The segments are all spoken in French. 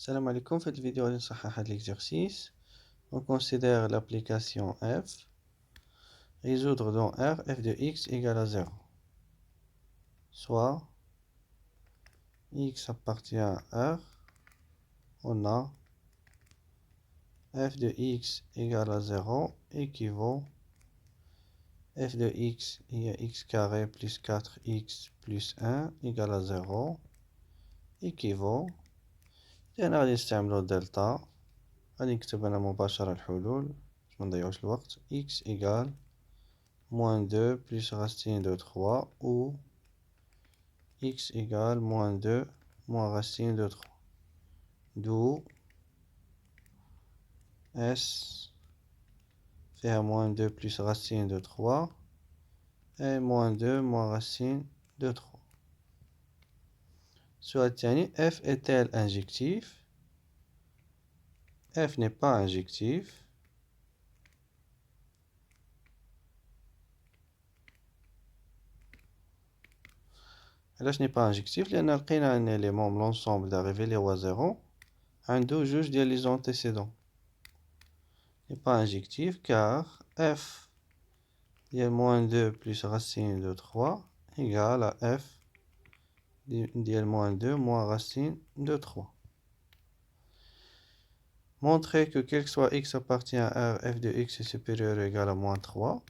Salam alaikum, في الفيديو غادي نصحح هاد l'exercice. On considère l'application f. Résoudre dans R, f de x égale à 0. Soit x appartient à R, on a f de x égale à 0 équivaut f de x, il y a x carré plus 4x plus 1 égale à 0 équivaut. لأن غادي نستعملو دلتا غادي نكتب أنا مباشرة الحلول باش منضيعوش الوقت. x égale moins 2 plus racine de 3 ou x égale moins 2 moins racine de 3. D'où S fait moins 2 plus racine de 3 et moins 2 moins racine de 3. Soit f est-elle injectif? F n'est pas injectif. علاش n'est pas injectif؟ لأن لقينا أن l'élément de l'ensemble d'arrivée اللي هو 0 عنده جوج ديال les antécédents. N'est pas injectif car f ديال moins 2 plus racine de 3 égale à f ديال moins 2 moins racine de 3. Montrer que quel que soit x appartient à R, f de x est supérieur ou égal à moins 3.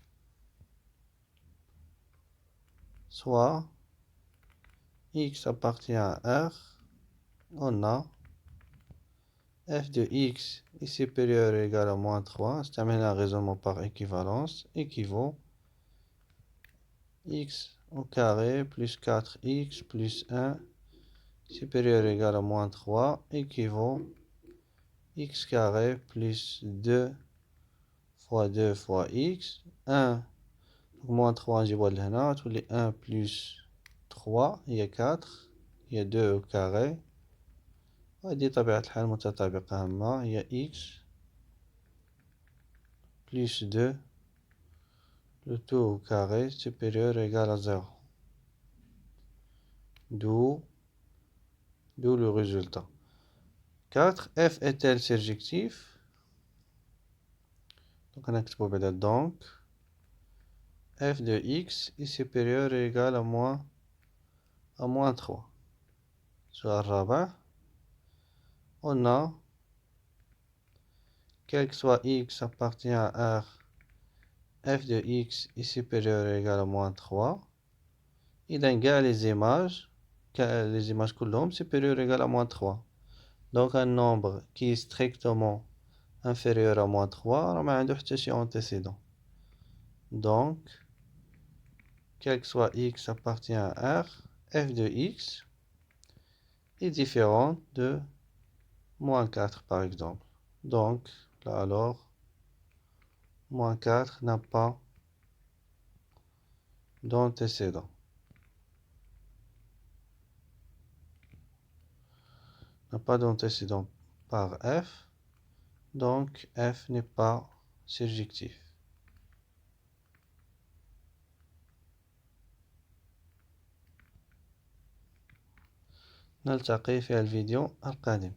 Soit x appartient à R, on a f de x est supérieur ou égal à moins 3. C'est un raisonnement par équivalence, équivaut x au carré plus 4x plus 1 supérieur ou égal à moins 3 équivaut x carré plus 2 fois 2 fois x. 1 moins 3 نجيبوها لهنا تولي 1 plus 3 هي 4 هي 2 au carré. وهذه طبيعة الحال متطابقة هما هي x plus 2 le tout au carré supérieur ou égal à 0. D'où le résultat. 4. F est-elle surjectif? Donc on a بعدا donc f de x est supérieur ou égal à moins 3. Soit الرابع on a quel que soit x appartient à R, f de x est supérieur ou égal à moins 3. إذا كاع les images كلهم supérieur ou égal à moins 3. Donc un nombre qui est strictement inférieur à moins 3 راه ما عنده حتى شي antécédent. Donc quel que soit x appartient à R, f de x est différent de moins 4 par exemple. Donc là alors moins 4 n'a pas d'antécédent. N'a pas d'antécédent par f, donc f n'est pas surjectif. نلتقي في الفيديو القادم.